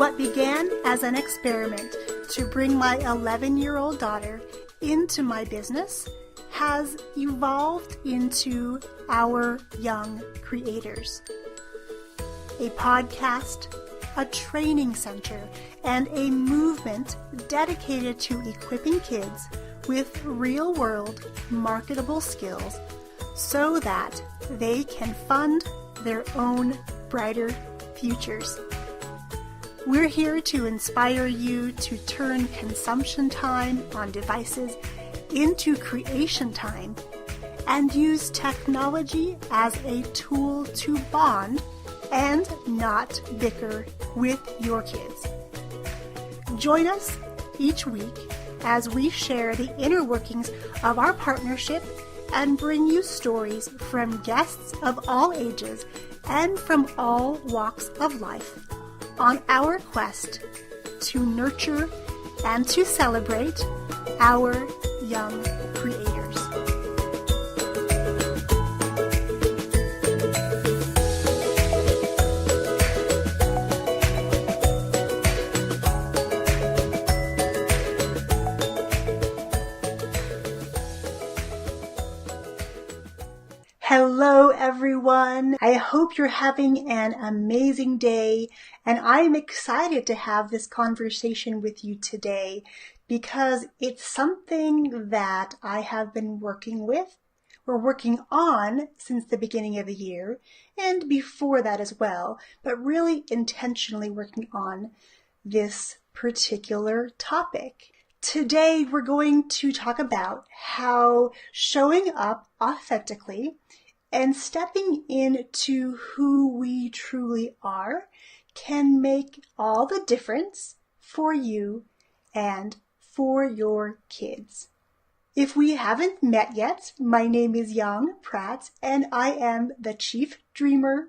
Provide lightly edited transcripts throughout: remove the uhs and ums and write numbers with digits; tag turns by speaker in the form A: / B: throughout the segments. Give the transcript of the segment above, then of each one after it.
A: What began as an experiment to bring my 11-year-old daughter into my business has evolved into Our Young Creators, a podcast, a training center, and a movement dedicated to equipping kids with real-world marketable skills so that they can fund their own brighter futures. We're here to inspire you to turn consumption time on devices into creation time and use technology as a tool to bond and not bicker with your kids. Join us each week as we share the inner workings of our partnership and bring you stories from guests of all ages and from all walks of life on our quest to nurture and to celebrate our young creators. Hello everyone. I hope you're having an amazing day, and I'm excited to have this conversation with you today because it's something that I have been working on since the beginning of the year and before that as well, but really intentionally working on this particular topic. Today we're going to talk about how showing up authentically and stepping into who we truly are can make all the difference for you and for your kids. If we haven't met yet, my name is Yang Pratt, and I am the chief dreamer,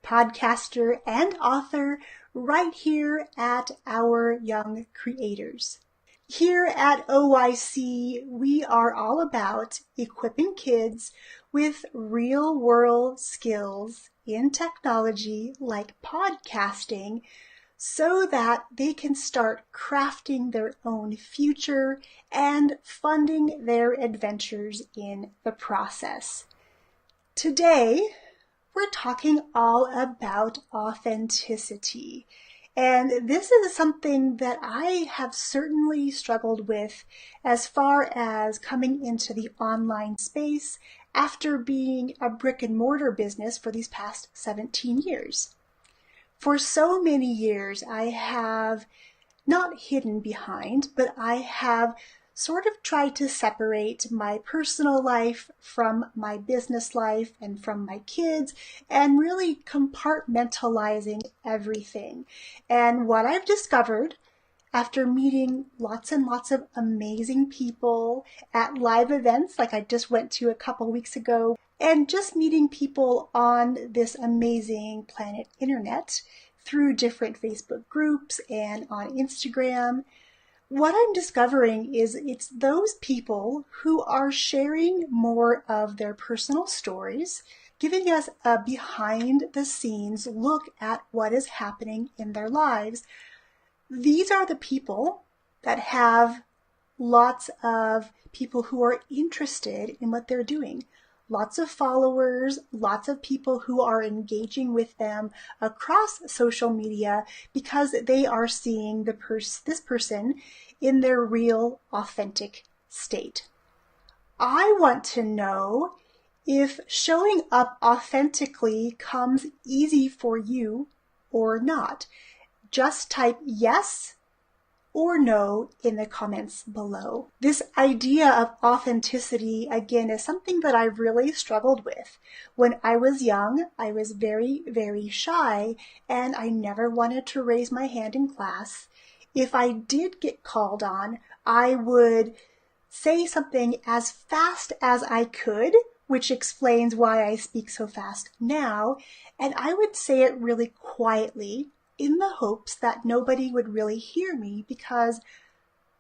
A: podcaster, and author right here at Our Young Creators. Here at OYC, we are all about equipping kids with real-world skills in technology like podcasting so that they can start crafting their own future and funding their adventures in the process. Today, we're talking all about authenticity. And this is something that I have certainly struggled with as far as coming into the online space after being a brick and mortar business for these past 17 years. For so many years, I have not hidden behind, but I have sort of tried to separate my personal life from my business life and from my kids and really compartmentalizing everything. And what I've discovered after meeting lots and lots of amazing people at live events like I just went to a couple weeks ago, and just meeting people on this amazing planet internet through different Facebook groups and on Instagram, what I'm discovering is it's those people who are sharing more of their personal stories, giving us a behind the scenes look at what is happening in their lives. These are the people that have lots of people who are interested in what they're doing. Lots of followers, lots of people who are engaging with them across social media because they are seeing this person in their real, authentic state. I want to know if showing up authentically comes easy for you or not. Just type yes or no in the comments below. This idea of authenticity, again, is something that I really struggled with. When I was young, I was very, very shy, and I never wanted to raise my hand in class. If I did get called on, I would say something as fast as I could, which explains why I speak so fast now, and I would say it really quietly, in the hopes that nobody would really hear me because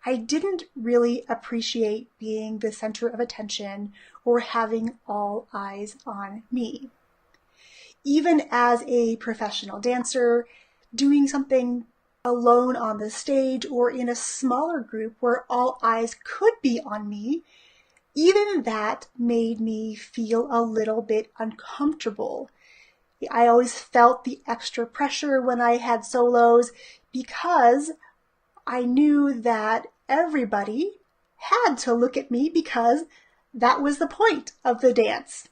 A: I didn't really appreciate being the center of attention or having all eyes on me. Even as a professional dancer, doing something alone on the stage or in a smaller group where all eyes could be on me, even that made me feel a little bit uncomfortable. I always felt the extra pressure when I had solos because I knew that everybody had to look at me because that was the point of the dance.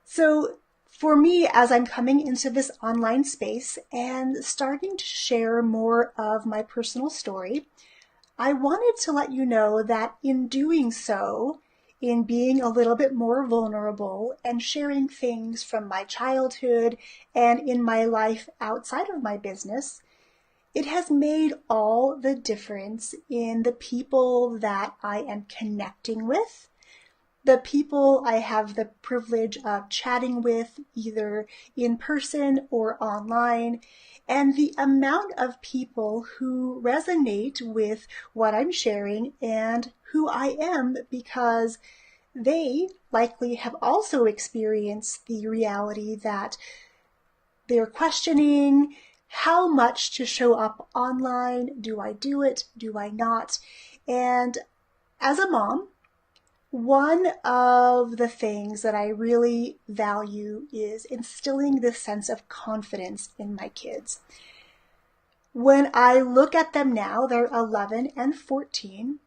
A: So for me, as I'm coming into this online space and starting to share more of my personal story, I wanted to let you know that in doing so, in being a little bit more vulnerable and sharing things from my childhood and in my life outside of my business, it has made all the difference in the people that I am connecting with, the people I have the privilege of chatting with, either in person or online, and the amount of people who resonate with what I'm sharing and who I am, because they likely have also experienced the reality that they're questioning how much to show up online. Do I do it? Do I not? And as a mom, one of the things that I really value is instilling this sense of confidence in my kids. When I look at them now, they're 11 and 14,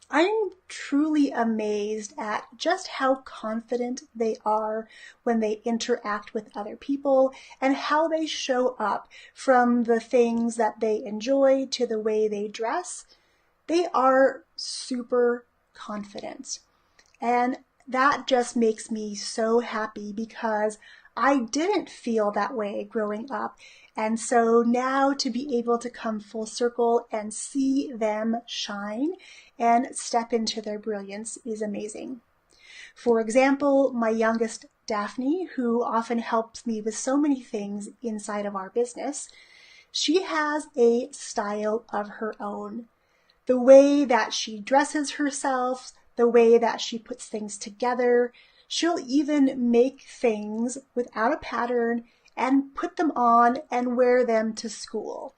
A: I'm truly amazed at just how confident they are when they interact with other people and how they show up, from the things that they enjoy to the way they dress. They are super confident. And that just makes me so happy because I didn't feel that way growing up. And so now to be able to come full circle and see them shine and step into their brilliance is amazing. For example, my youngest, Daphne, who often helps me with so many things inside of our business, she has a style of her own. The way that she dresses herself, the way that she puts things together. She'll even make things without a pattern and put them on and wear them to school.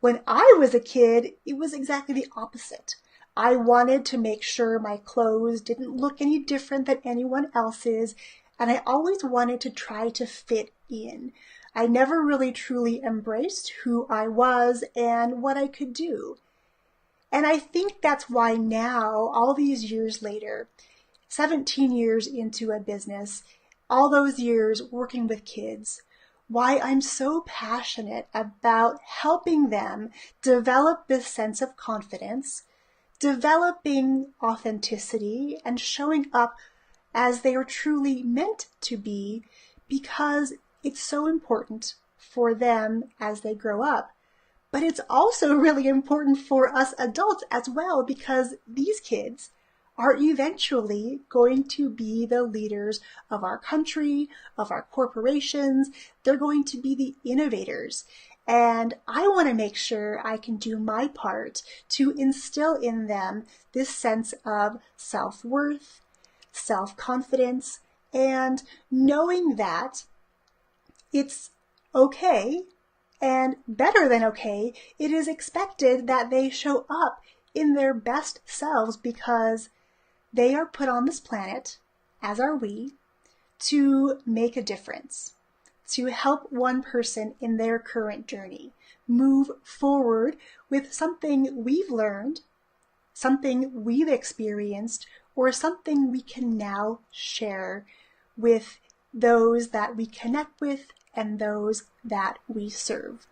A: When I was a kid, it was exactly the opposite. I wanted to make sure my clothes didn't look any different than anyone else's, and I always wanted to try to fit in. I never really truly embraced who I was and what I could do. And I think that's why now, all these years later, 17 years into a business, all those years working with kids, why I'm so passionate about helping them develop this sense of confidence, developing authenticity, and showing up as they are truly meant to be, because it's so important for them as they grow up. But it's also really important for us adults as well, because these kids are eventually going to be the leaders of our country, of our corporations. They're going to be the innovators. And I want to make sure I can do my part to instill in them this sense of self-worth, self-confidence, and knowing that it's okay, and better than okay, it is expected that they show up in their best selves, because they are put on this planet, as are we, to make a difference, to help one person in their current journey move forward with something we've learned, something we've experienced, or something we can now share with those that we connect with and those that we serve.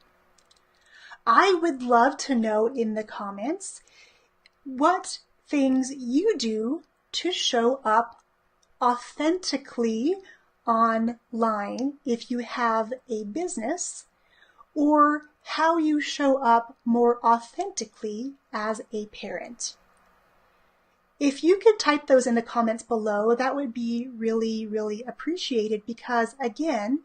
A: I would love to know in the comments what things you do to show up authentically online if you have a business, or how you show up more authentically as a parent. If you could type those in the comments below, that would be really, really appreciated, because again,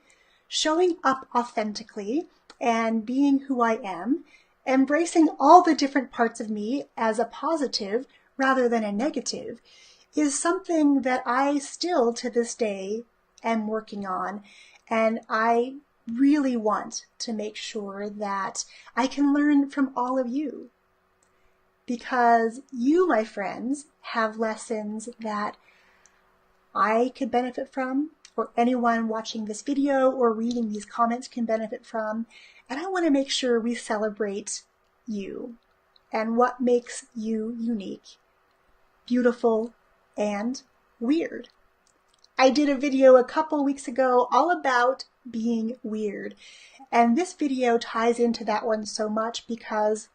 A: showing up authentically and being who I am, embracing all the different parts of me as a positive rather than a negative, is something that I still to this day am working on. And I really want to make sure that I can learn from all of you. Because you, my friends, have lessons that I could benefit from, or anyone watching this video or reading these comments can benefit from. And I want to make sure we celebrate you and what makes you unique, beautiful, and weird. I did a video a couple weeks ago all about being weird. And this video ties into that one so much because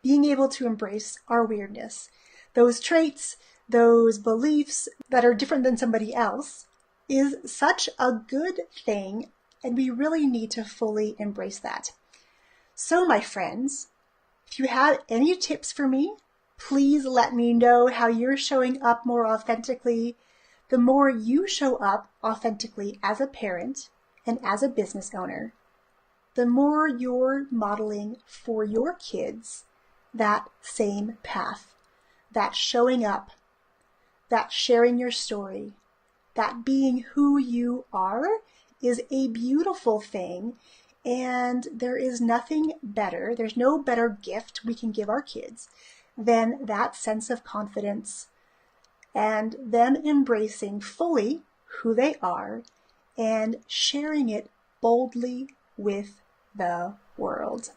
A: being able to embrace our weirdness, those traits, those beliefs that are different than somebody else, is such a good thing, and we really need to fully embrace that. So, my friends, if you have any tips for me, please let me know how you're showing up more authentically. The more you show up authentically as a parent and as a business owner, the more you're modeling for your kids that same path, that showing up, that sharing your story, that being who you are is a beautiful thing. And there is nothing better, there's no better gift we can give our kids than that sense of confidence and them embracing fully who they are and sharing it boldly with the world.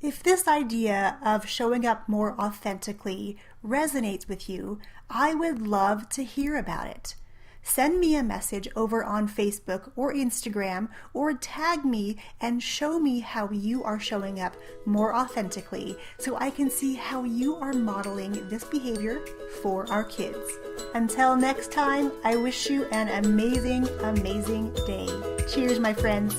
A: If this idea of showing up more authentically resonates with you, I would love to hear about it. Send me a message over on Facebook or Instagram, or tag me and show me how you are showing up more authentically so I can see how you are modeling this behavior for our kids. Until next time, I wish you an amazing, amazing day. Cheers, my friends.